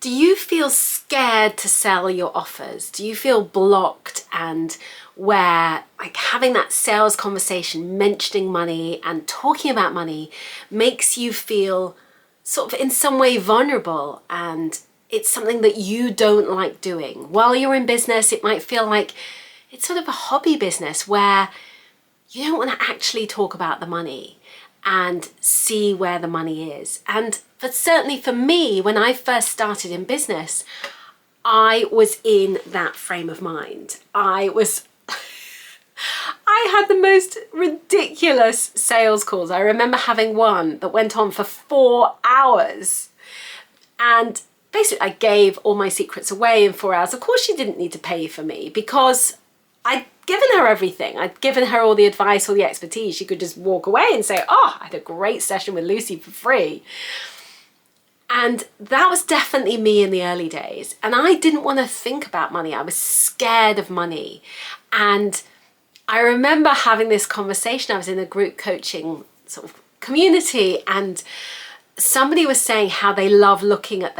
Do you feel scared to sell your offers? Do you feel blocked, and where like having that sales conversation, mentioning money and talking about money makes you feel sort of in some way vulnerable, and it's something that you don't like doing? While you're in business, it might feel like it's sort of a hobby business where you don't want to actually talk about the money and see where the money is. But certainly for me, when I first started in business, I was in that frame of mind. I had the most ridiculous sales calls. I remember having one that went on for 4 hours, and basically I gave all my secrets away in 4 hours. Of course she didn't need to pay for me because I'd given her everything. I'd given her all the advice, all the expertise. She could just walk away and say, oh, I had a great session with Lucy for free. And that was definitely me in the early days. And I didn't want to think about money. I was scared of money. And I remember having this conversation. I was in a group coaching sort of community, and somebody was saying how they love looking at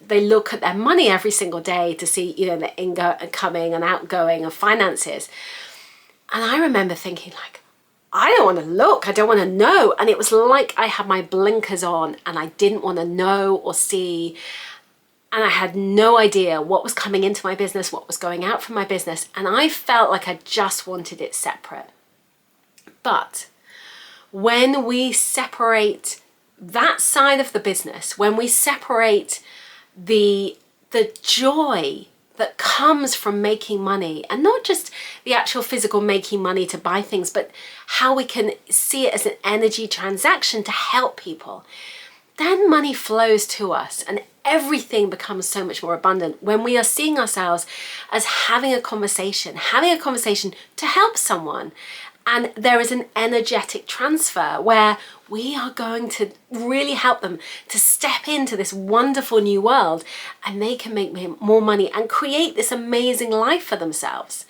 they look at their money every single day to see, the incoming and outgoing of finances. And I remember thinking like, I don't want to look, I don't want to know. And it was like I had my blinkers on and I didn't want to know or see. And I had no idea what was coming into my business, what was going out from my business. And I felt like I just wanted it separate. But when we separate that side of the business, when we separate the joy that comes from making money, and not just the actual physical making money to buy things, but how we can see it as an energy transaction to help people, then money flows to us and everything becomes so much more abundant when we are seeing ourselves as having a conversation to help someone. And there is an energetic transfer where we are going to really help them to step into this wonderful new world, and they can make more money and create this amazing life for themselves.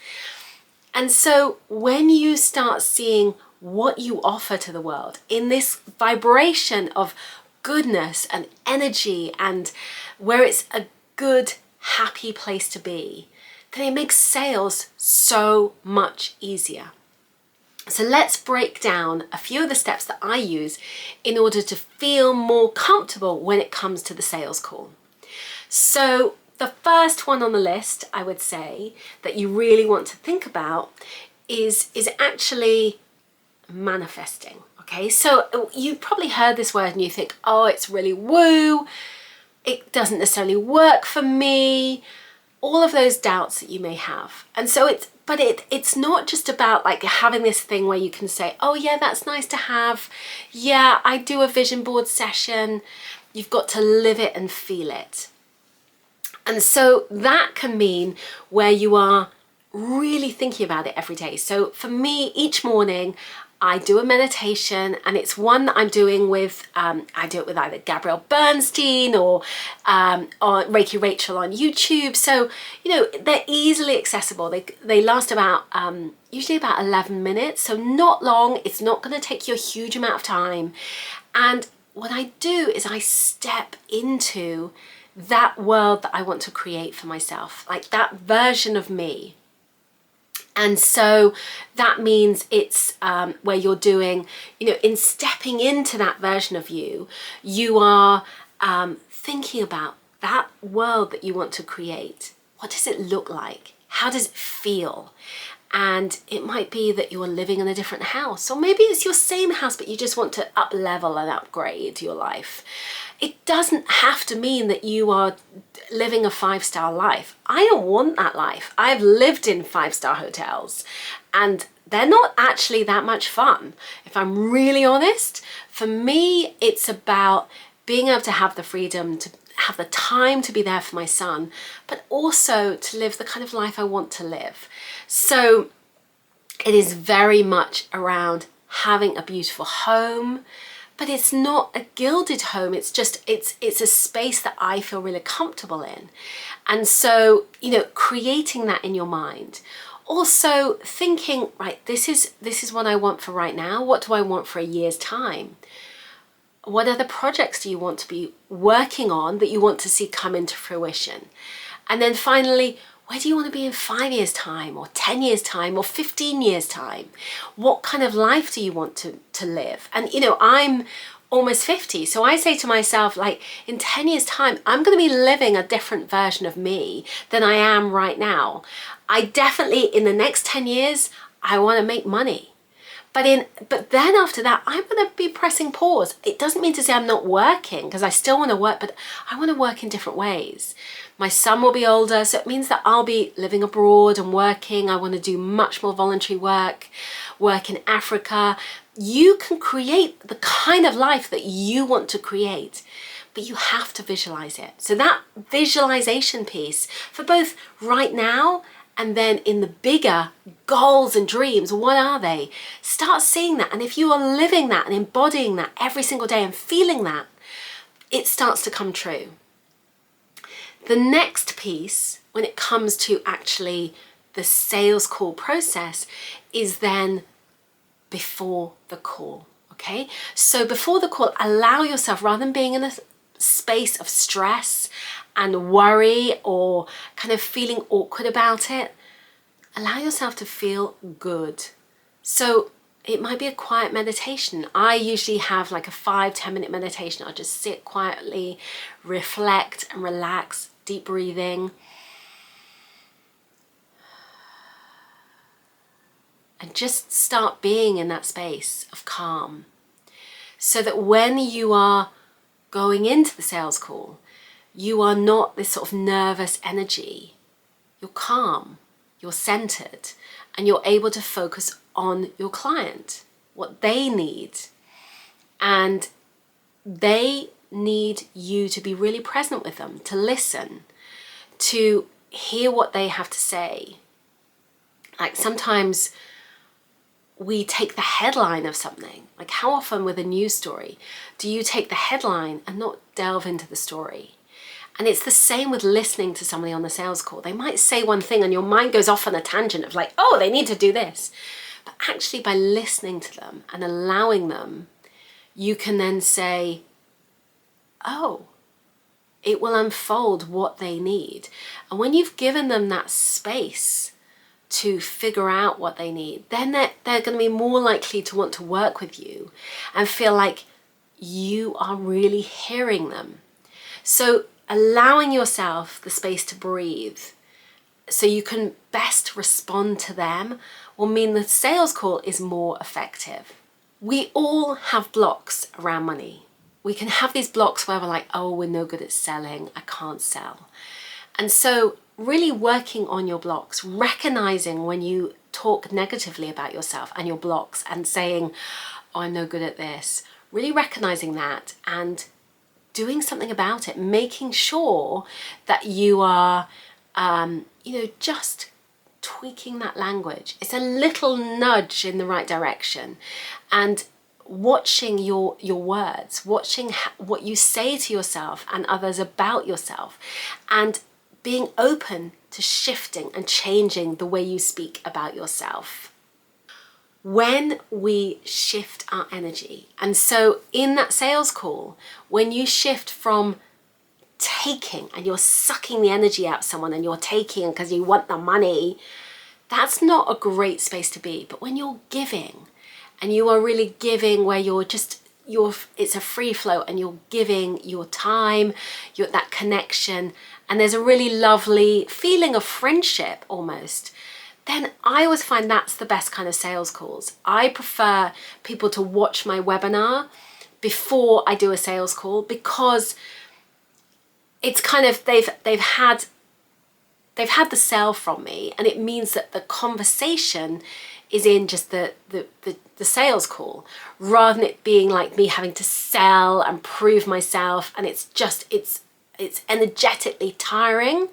And so when you start seeing what you offer to the world in this vibration of goodness and energy, and where it's a good, happy place to be, then it makes sales so much easier. So let's break down a few of the steps that I use in order to feel more comfortable when it comes to the sales call. So the first one on the list, I would say, that you really want to think about is actually manifesting. Okay, so you probably heard this word and you think, oh, it's really woo, it doesn't necessarily work for me, all of those doubts that you may have. And so it's not just about like having this thing where you can say, oh yeah, that's nice to have. Yeah, I do a vision board session. You've got to live it and feel it. And so that can mean where you are really thinking about it every day. So for me, each morning, I do a meditation, and it's one that I'm doing with, I do it with either Gabrielle Bernstein or Reiki Rachel on YouTube. So, they're easily accessible. They last about, usually about 11 minutes. So not long. It's not going to take you a huge amount of time. And what I do is I step into that world that I want to create for myself, like that version of me. And so that means it's where you're doing, in stepping into that version of you, you are thinking about that world that you want to create. What does it look like? How does it feel? And it might be that you're living in a different house, or maybe it's your same house, but you just want to up level and upgrade your life. It doesn't have to mean that you are living a 5-star life. I don't want that life. I've lived in 5-star hotels and they're not actually that much fun. If I'm really honest, for me, it's about being able to have the freedom to have the time to be there for my son, but also to live the kind of life I want to live. So it is very much around having a beautiful home, but it's not a gilded home. It's just, it's a space that I feel really comfortable in. And so, creating that in your mind. Also thinking, right, this is what I want for right now. What do I want for a year's time? What other projects do you want to be working on that you want to see come into fruition? And then finally, where do you want to be in 5 years' time, or 10 years' time, or 15 years' time? What kind of life do you want to live? And I'm almost 50, so I say to myself, like, in 10 years' time, I'm going to be living a different version of me than I am right now. I definitely, in the next 10 years, I want to make money. But then after that, I'm going to be pressing pause. It doesn't mean to say I'm not working, because I still want to work, but I want to work in different ways. My son will be older, so it means that I'll be living abroad and working. I want to do much more voluntary work in Africa. You can create the kind of life that you want to create, but you have to visualize it. So that visualization piece for both right now and then in the bigger goals and dreams, what are they? Start seeing that. And if you are living that and embodying that every single day and feeling that, it starts to come true. The next piece, when it comes to actually the sales call process, is then before the call, okay? So before the call, allow yourself, rather than being in a space of stress and worry or kind of feeling awkward about it, allow yourself to feel good. So it might be a quiet meditation. I usually have like a 5-10 minute meditation. I'll just sit quietly, reflect and relax, deep breathing. And just start being in that space of calm, so that when you are going into the sales call, you are not this sort of nervous energy. You're calm, you're centered, and you're able to focus on your client, what they need. And they need you to be really present with them, to listen, to hear what they have to say. Like sometimes we take the headline of something. Like how often with a news story do you take the headline and not delve into the story? And it's the same with listening to somebody on the sales call. They might say one thing and your mind goes off on a tangent of like, oh, they need to do this. But actually by listening to them and allowing them, you can then say, oh, it will unfold what they need. And when you've given them that space to figure out what they need, then they're going to be more likely to want to work with you and feel like you are really hearing them. So allowing yourself the space to breathe so you can best respond to them will mean the sales call is more effective. We all have blocks around money. We can have these blocks where we're like, oh, we're no good at selling, I can't sell. And so really working on your blocks, recognizing when you talk negatively about yourself and your blocks and saying, oh, I'm no good at this, really recognizing that and doing something about it, making sure that you are, just tweaking that language. It's a little nudge in the right direction. And watching your words, watching what you say to yourself and others about yourself, and being open to shifting and changing the way you speak about yourself. When we shift our energy, and so in that sales call, when you shift from taking and you're sucking the energy out of someone and you're taking because you want the money, that's not a great space to be. But when you're giving, and you are really giving where it's a free flow and you're giving your time, that connection, and there's a really lovely feeling of friendship almost, then I always find that's the best kind of sales calls. I prefer people to watch my webinar before I do a sales call, because it's kind of, they've had the sale from me, and it means that the conversation is in just the sales call, rather than it being like me having to sell and prove myself, and it's energetically tiring.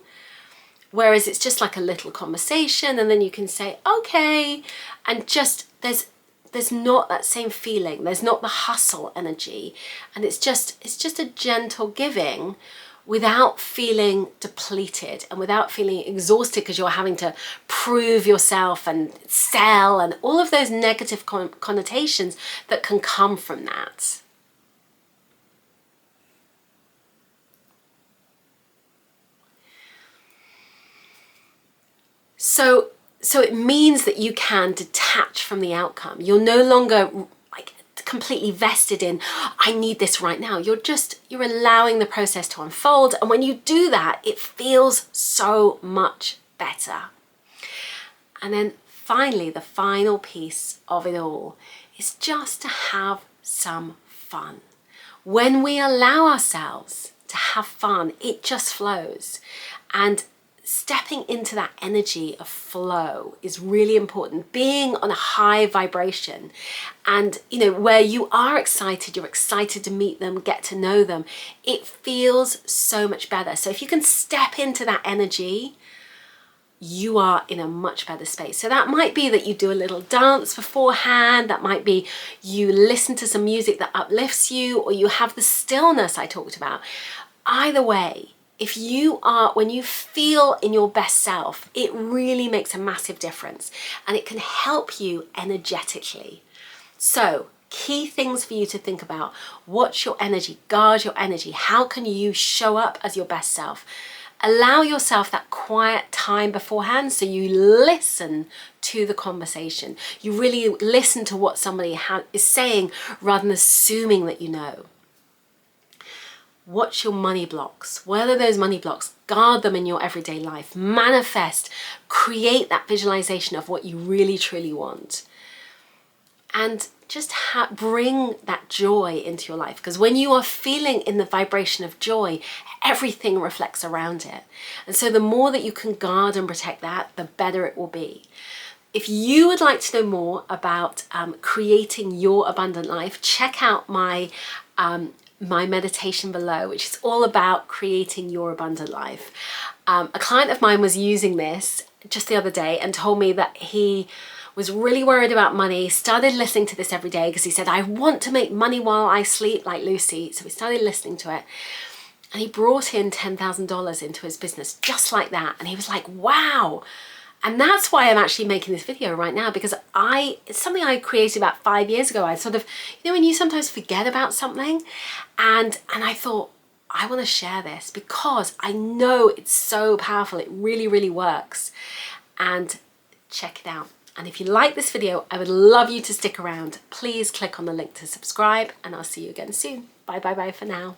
Whereas it's just like a little conversation, and then you can say, okay, and just there's not that same feeling. There's not the hustle energy, and it's just a gentle giving without feeling depleted and without feeling exhausted because you're having to prove yourself and sell and all of those negative connotations that can come from that. So it means that you can detach from the outcome. You're no longer like completely vested in, I need this right now. You're allowing the process to unfold. And when you do that, it feels so much better. And then finally, the final piece of it all is just to have some fun. When we allow ourselves to have fun, it just flows. And stepping into that energy of flow is really important. Being on a high vibration and, where you are excited, you're excited to meet them, get to know them, it feels so much better. So if you can step into that energy, you are in a much better space. So that might be that you do a little dance beforehand, that might be you listen to some music that uplifts you, or you have the stillness I talked about. Either way, when you feel in your best self, it really makes a massive difference and it can help you energetically. So, key things for you to think about. Watch your energy, guard your energy. How can you show up as your best self? Allow yourself that quiet time beforehand so you listen to the conversation. You really listen to what somebody is saying rather than assuming that you know. Watch your money blocks. What are those money blocks? Guard them in your everyday life. Manifest. Create that visualization of what you really truly want. And just bring that joy into your life. Because when you are feeling in the vibration of joy, everything reflects around it. And so the more that you can guard and protect that, the better it will be. If you would like to know more about creating your abundant life, check out my meditation below, which is all about creating your abundant life. A client of mine was using this just the other day and told me that he was really worried about money, started listening to this every day because he said, I want to make money while I sleep like Lucy. So he started listening to it and he brought in $10,000 into his business just like that. And he was like, wow. And that's why I'm actually making this video right now, because it's something I created about 5 years ago. I sort of, when you sometimes forget about something and I thought, I want to share this because I know it's so powerful. It really, really works. And check it out. And if you like this video, I would love you to stick around. Please click on the link to subscribe and I'll see you again soon. Bye bye bye for now.